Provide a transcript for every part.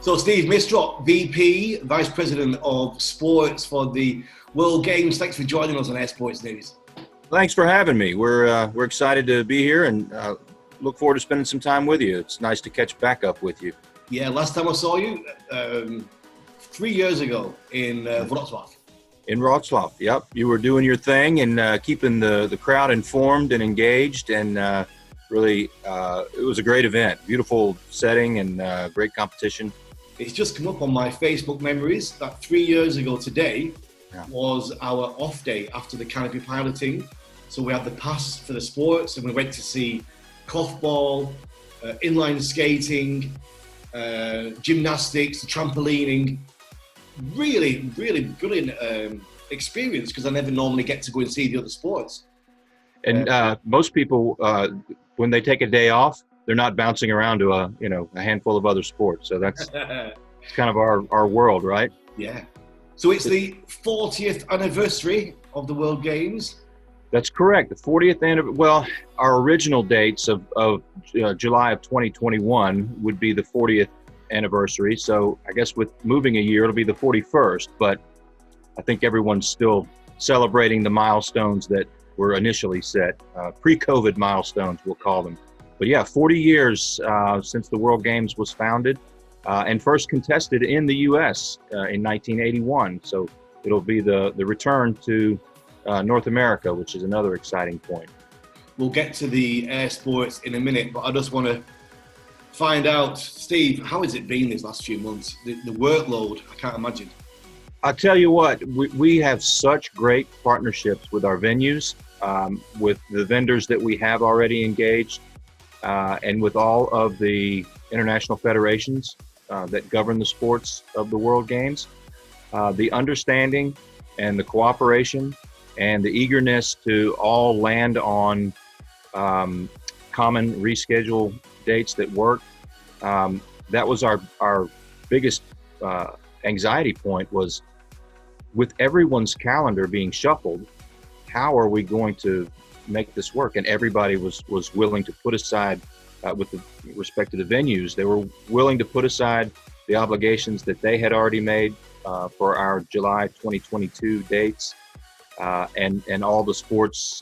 So Steve, Mistrot, VP, Vice President of Sports for the World Games. Thanks for joining us on Air Sports News. Thanks for having me. We're excited to be here and look forward to spending some time with you. It's nice to catch back up with you. Yeah, last time I saw you, 3 years ago in Wrocław. In Wrocław, yep. You were doing your thing and keeping the crowd informed and engaged, and really, it was a great event. Beautiful setting and great competition. It's just come up on my Facebook memories that 3 years ago today was our off day after the canopy piloting. So we had the pass for the sports and we went to see korfball, inline skating, gymnastics, trampolining. Really, really brilliant experience because I never normally get to go and see the other sports. And most people, when they take a day off, they're not bouncing around to a handful of other sports. So that's it's kind of our world, right? Yeah. So it's the 40th anniversary of the World Games. That's correct. The 40th anniversary. Well, our original dates of July of 2021 would be the 40th anniversary. So I guess with moving a year, it'll be the 41st. But I think everyone's still celebrating the milestones that were initially set, pre-COVID milestones, we'll call them. But yeah, 40 years since the World Games was founded and first contested in the U.S. In 1981. So it'll be the return to North America, which is another exciting point. We'll get to the air sports in a minute, but I just want to find out, Steve, how has it been these last few months? The workload, I can't imagine. I'll tell you what, we have such great partnerships with our venues, with the vendors that we have already engaged, and with all of the international federations that govern the sports of the World Games. The understanding and the cooperation and the eagerness to all land on common reschedule dates that work. That was our biggest anxiety point, was with everyone's calendar being shuffled, how are we going to make this work? And everybody was willing to put aside, with respect to the venues, they were willing to put aside the obligations that they had already made for our July 2022 dates, and all the sports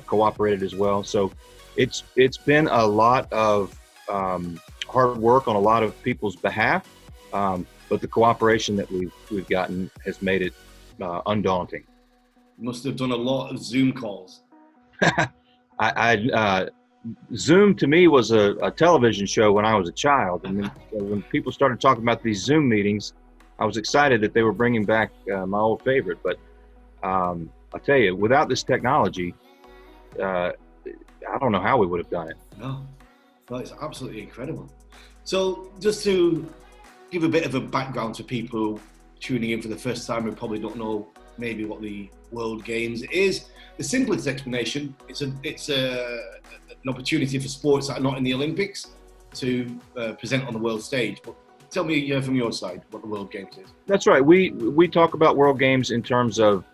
cooperated as well. So it's been a lot of hard work on a lot of people's behalf, but the cooperation that we've gotten has made it undaunting. You must have done a lot of Zoom calls. Zoom to me was a television show when I was a child. And when people started talking about these Zoom meetings, I was excited that they were bringing back my old favorite. But I'll tell you, without this technology, I don't know how we would have done it. No, it's absolutely incredible. So just to give a bit of a background to people tuning in for the first time who probably don't know maybe what the World Games is, the simplest explanation, it's an opportunity for sports that are not in the Olympics to present on the world stage. But tell me from your side what the World Games is. That's right. We talk about World Games in terms of,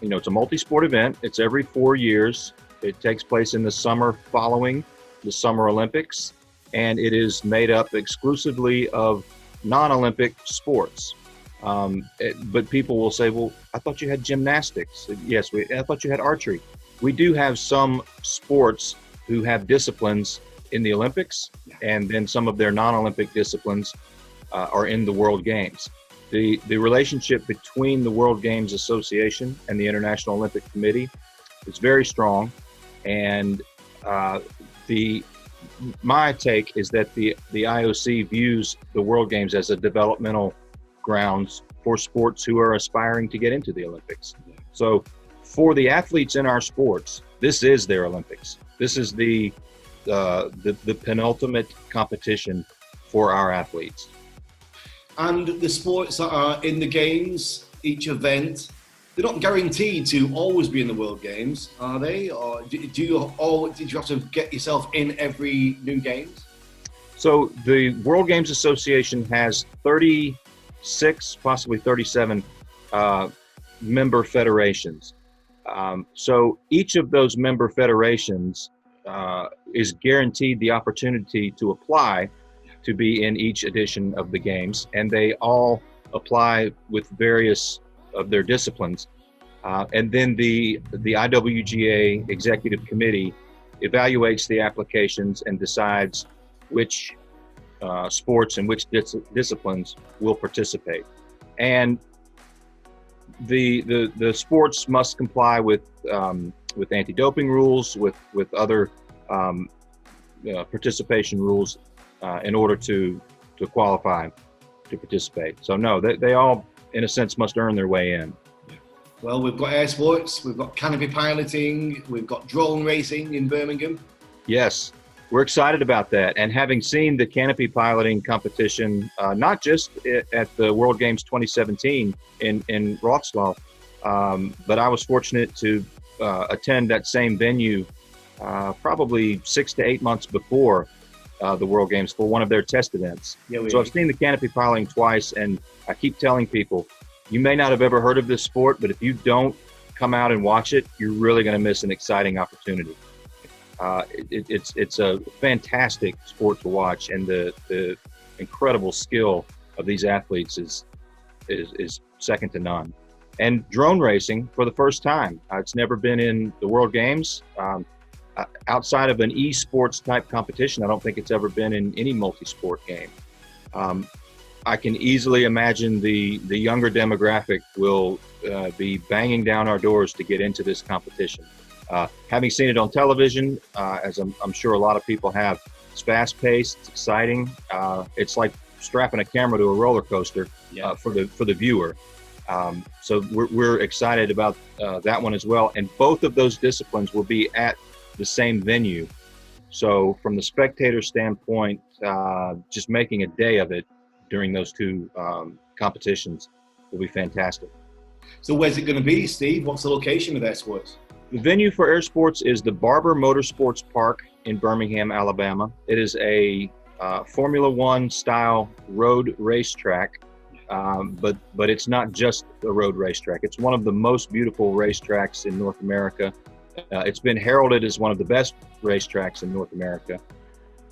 it's a multi-sport event. It's every 4 years. It takes place in the summer following the Summer Olympics, and it is made up exclusively of non-Olympic sports. But people will say, well, I thought you had gymnastics. Yes, I thought you had archery. We do have some sports who have disciplines in the Olympics, and then some of their non-Olympic disciplines are in the World Games. The relationship between the World Games Association and the International Olympic Committee is very strong, and my take is that the IOC views the World Games as a developmental grounds for sports who are aspiring to get into the Olympics. So for the athletes in our sports, this is their Olympics. This is the penultimate competition for our athletes. And the sports that are in the games, each event, they're not guaranteed to always be in the World Games, are they? Or did you have to get yourself in every new games? So the World Games Association has 36, possibly 37 member federations. So each of those member federations is guaranteed the opportunity to apply to be in each edition of the games, and they all apply with various of their disciplines. And then the IWGA Executive Committee evaluates the applications and decides which sports and which disciplines will participate. And the sports must comply with anti-doping rules, with other participation rules in order to qualify to participate. So no, they all, in a sense, must earn their way in. Well, we've got air sports, we've got canopy piloting, we've got drone racing in Birmingham. Yes, we're excited about that. And having seen the canopy piloting competition, not just at the World Games 2017 in Wrocław, but I was fortunate to attend that same venue probably 6 to 8 months before the World Games for one of their test events. So I've seen the canopy piloting twice, and I keep telling people, you may not have ever heard of this sport, but if you don't come out and watch it, you're really going to miss an exciting opportunity. It's a fantastic sport to watch, and the incredible skill of these athletes is second to none. And drone racing for the first time. It's never been in the World Games. Outside of an esports type competition, I don't think it's ever been in any multi-sport game. I can easily imagine the younger demographic will be banging down our doors to get into this competition. Having seen it on television, as I'm sure a lot of people have, it's fast-paced, it's exciting. It's like strapping a camera to a roller coaster for the viewer. So we're excited about that one as well. And both of those disciplines will be at the same venue. So from the spectator standpoint, just making a day of it during those two competitions will be fantastic. So where's it going to be, Steve? What's the location of Air Sports? The venue for Air Sports is the Barber Motorsports Park in Birmingham, Alabama. It is a Formula One style road racetrack, but it's not just a road racetrack. It's one of the most beautiful racetracks in North America. It's been heralded as one of the best racetracks in North America.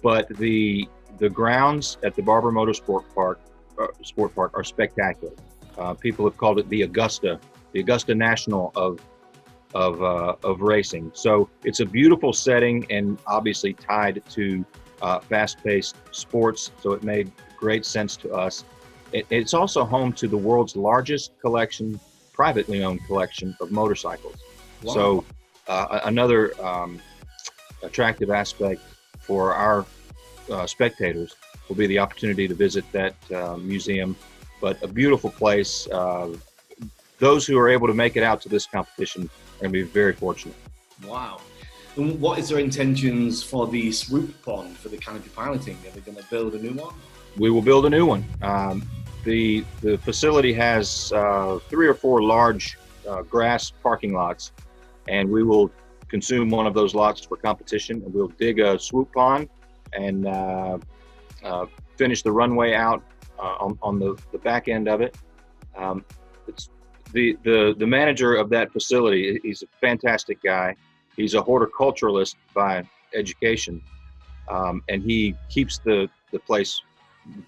But the grounds at the Barber Motorsport Park are spectacular. People have called it the Augusta National of racing. So it's a beautiful setting, and obviously tied to fast-paced sports. So it made great sense to us. It's also home to the world's largest privately owned collection of motorcycles. Wow. So another attractive aspect for our spectators will be the opportunity to visit that museum. But a beautiful place. Those who are able to make it out to this competition are going to be very fortunate. Wow. And what is their intentions for the swoop pond for the canopy piloting? Are they going to build a new one? We will build a new one. The facility has 3 or 4 large grass parking lots, and we will consume one of those lots for competition, and we'll dig a swoop pond and finish the runway out on the back end of it. It's the manager of that facility. He's a fantastic guy. He's a horticulturalist by education, and he keeps the place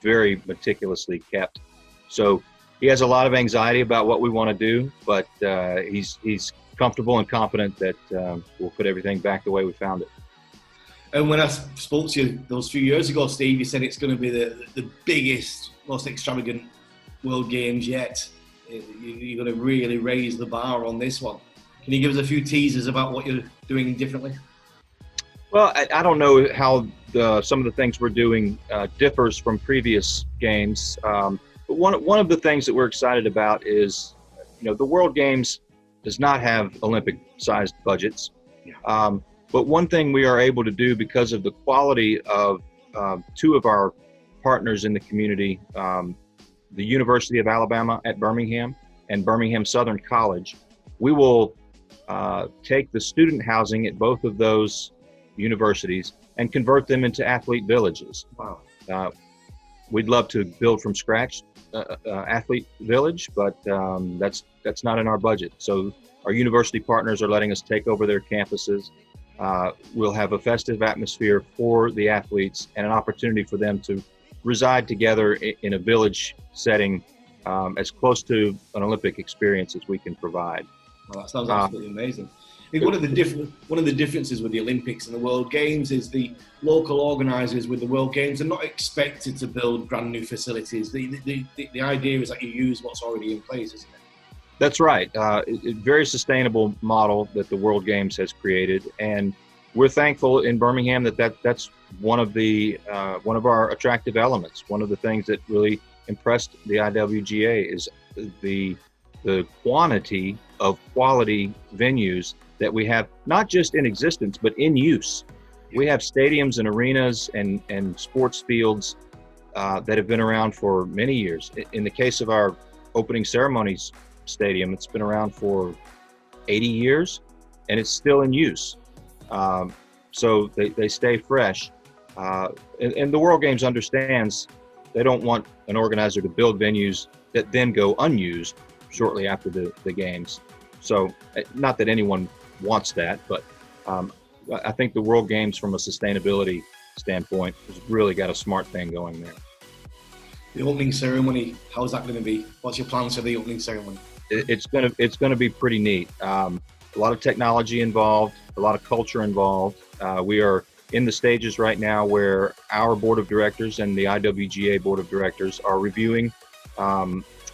very meticulously kept. So he has a lot of anxiety about what we want to do, but he's comfortable and confident that we'll put everything back the way we found it. And when I spoke to you those few years ago, Steve, you said it's going to be the biggest, most extravagant World Games yet. You're going to really raise the bar on this one. Can you give us a few teasers about what you're doing differently? Well, I don't know how some of the things we're doing differs from previous games. But one of the things that we're excited about is, the World Games does not have Olympic-sized budgets. But one thing we are able to do because of the quality of 2 of our partners in the community, the University of Alabama at Birmingham and Birmingham Southern College, we will take the student housing at both of those universities and convert them into athlete villages. Wow. We'd love to build from scratch athlete village, but that's not in our budget. So our university partners are letting us take over their campuses. We'll have a festive atmosphere for the athletes and an opportunity for them to reside together in a village setting, as close to an Olympic experience as we can provide. Well, that sounds absolutely amazing. I think one of the differences with the Olympics and the World Games is the local organisers with the World Games are not expected to build brand new facilities. The idea is that you use what's already in place, isn't it? That's right. Very sustainable model that the World Games has created, and we're thankful in Birmingham that's one of our attractive elements. One of the things that really impressed the IWGA is the quantity of quality venues that we have, not just in existence, but in use. We have stadiums and arenas and sports fields that have been around for many years. In the case of our opening ceremonies stadium, it's been around for 80 years, and it's still in use. So they stay fresh. And the World Games understands they don't want an organizer to build venues that then go unused shortly after the games. So not that anyone wants that, but I think the World Games from a sustainability standpoint has really got a smart thing going there. The opening ceremony, how's that going to be? What's your plans for the opening ceremony? It's gonna be pretty neat. A lot of technology involved, a lot of culture involved. We are in the stages right now where our board of directors and the IWGA board of directors are reviewing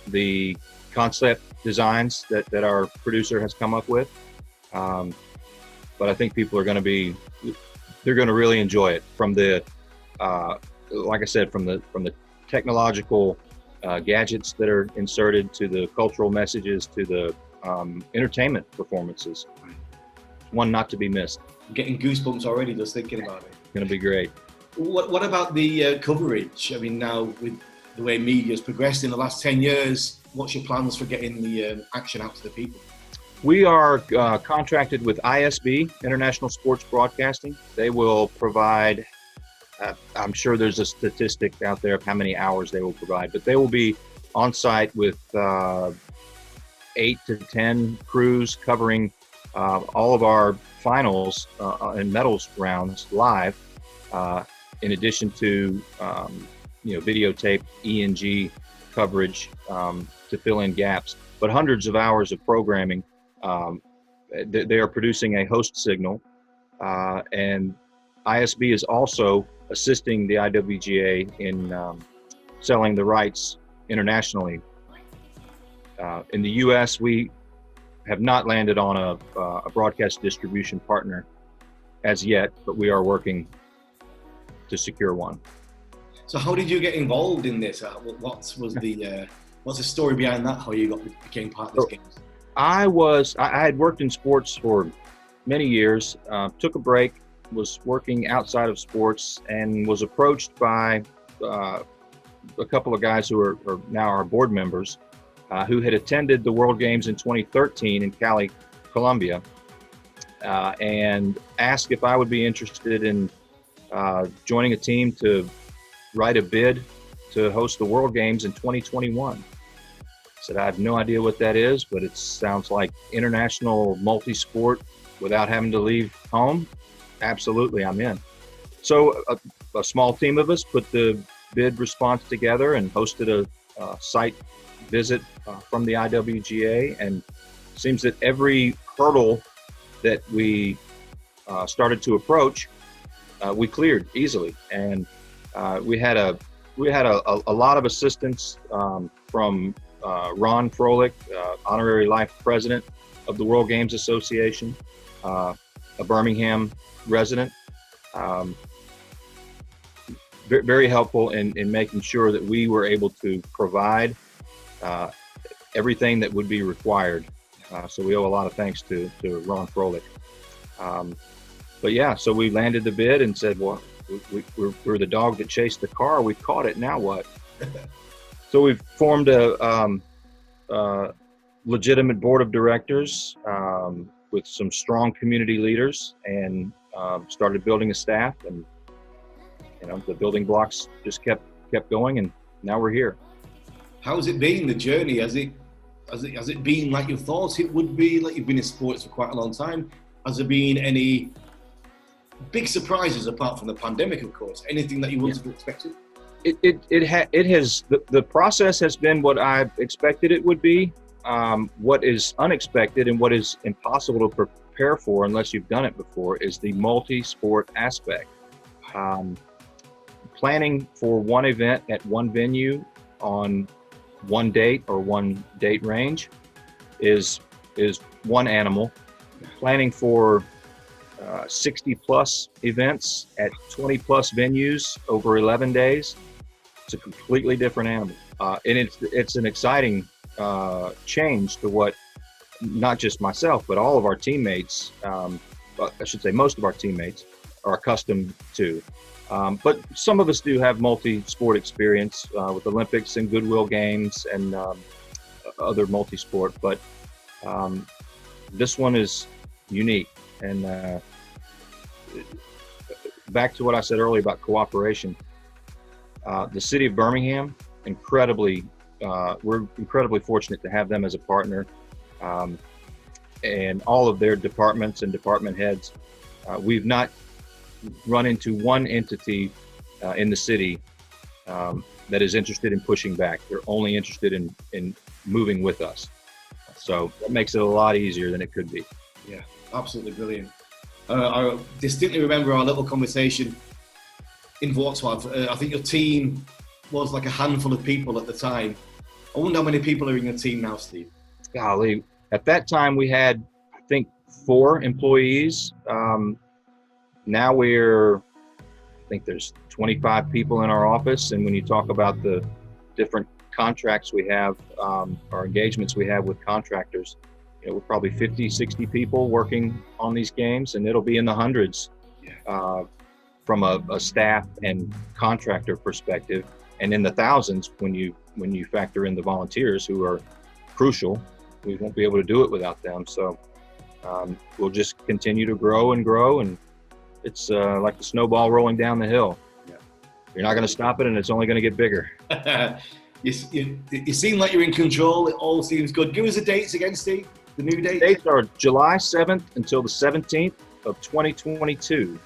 the concept designs that our producer has come up with. But I think people are going to really enjoy it, from the like I said, from the technological gadgets that are inserted, to the cultural messages, to the entertainment performances. One not to be missed. I'm getting goosebumps already just thinking about it. It's going to be great. What about the coverage? I mean, now with the way media's progressed in the last 10 years, what's your plans for getting the action out to the people? We are contracted with ISB, International Sports Broadcasting. They will provide, I'm sure there's a statistic out there of how many hours they will provide, but they will be on site with 8 to 10 crews covering all of our finals and medals rounds live, in addition to videotape ENG coverage to fill in gaps, but hundreds of hours of programming. They are producing a host signal, and ISB is also assisting the IWGA in selling the rights internationally. In the U.S., we have not landed on a broadcast distribution partner as yet, but we are working to secure one. So how did you get involved in this? What's the story behind that? How you became part of this game? I had worked in sports for many years, took a break, was working outside of sports, and was approached by a couple of guys who are now our board members, who had attended the World Games in 2013 in Cali, Colombia, and asked if I would be interested in joining a team to write a bid to host the World Games in 2021. I said, I have no idea what that is, but it sounds like international multi-sport without having to leave home. Absolutely, I'm in. So a small team of us put the bid response together and hosted a site visit from the IWGA, and it seems that every hurdle that we started to approach, we cleared easily. And we had a lot of assistance from Ron Froelich, honorary life president of the World Games Association, a Birmingham resident. Very helpful in making sure that we were able to provide everything that would be required. So we owe a lot of thanks to Ron Froelich. But yeah, so we landed the bid and said, well, we're the dog that chased the car. We caught it. Now what? So we've formed a legitimate board of directors with some strong community leaders, and started building a staff, and the building blocks just kept going, and now we're here. How's it been, the journey? Has it been like you thought it would be? Like, you've been in sports for quite a long time. Has there been any big surprises apart from the pandemic, of course? Anything that you wasn't expecting? The process has been what I expected it would be. What is unexpected and what is impossible to prepare for unless you've done it before is the multi-sport aspect. Planning for one event at one venue on one date or one date range is one animal. Planning for 60 plus events at 20 plus venues over 11 days, it's a completely different animal. And it's an exciting change to what not just myself, but all of our teammates, I should say most of our teammates are accustomed to. But some of us do have multi-sport experience with Olympics and Goodwill Games and other multi-sport, but this one is unique. And back to what I said earlier about cooperation, the city of Birmingham, we're incredibly fortunate to have them as a partner, and all of their departments and department heads. We've not run into one entity in the city that is interested in pushing back. They're only interested in moving with us. So that makes it a lot easier than it could be. Yeah, absolutely brilliant. I distinctly remember our little conversation in Wrocław. I think your team was like a handful of people at the time. I wonder how many people are in your team now, Steve? Golly, at that time we had, I think, 4 employees. Now I think there's 25 people in our office. And when you talk about the different contracts we have, or engagements we have with contractors, we're probably 50, 60 people working on these games, and it'll be in the hundreds from a staff and contractor perspective, and in the thousands when you factor in the volunteers who are crucial. We won't be able to do it without them. So we'll just continue to grow, and it's like the snowball rolling down the hill. Yeah. You're not going to stop it, and it's only going to get bigger. You seem like you're in control. It all seems good. Give us the dates again, Steve. The new dates? The dates are July 7th until the 17th of 2022.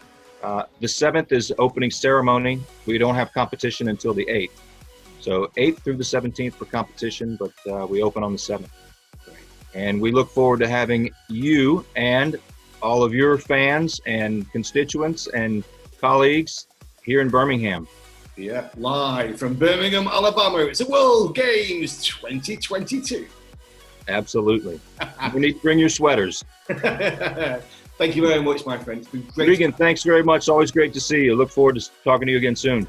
The 7th is opening ceremony. We don't have competition until the 8th. So 8th through the 17th for competition, but we open on the 7th. And we look forward to having you and all of your fans and constituents and colleagues here in Birmingham. Yeah, live from Birmingham, Alabama. It's a World Games 2022. Absolutely. You need to bring your sweaters. Thank you very much, my friend. It's been great. Regan, thanks very much. Always great to see you. Look forward to talking to you again soon.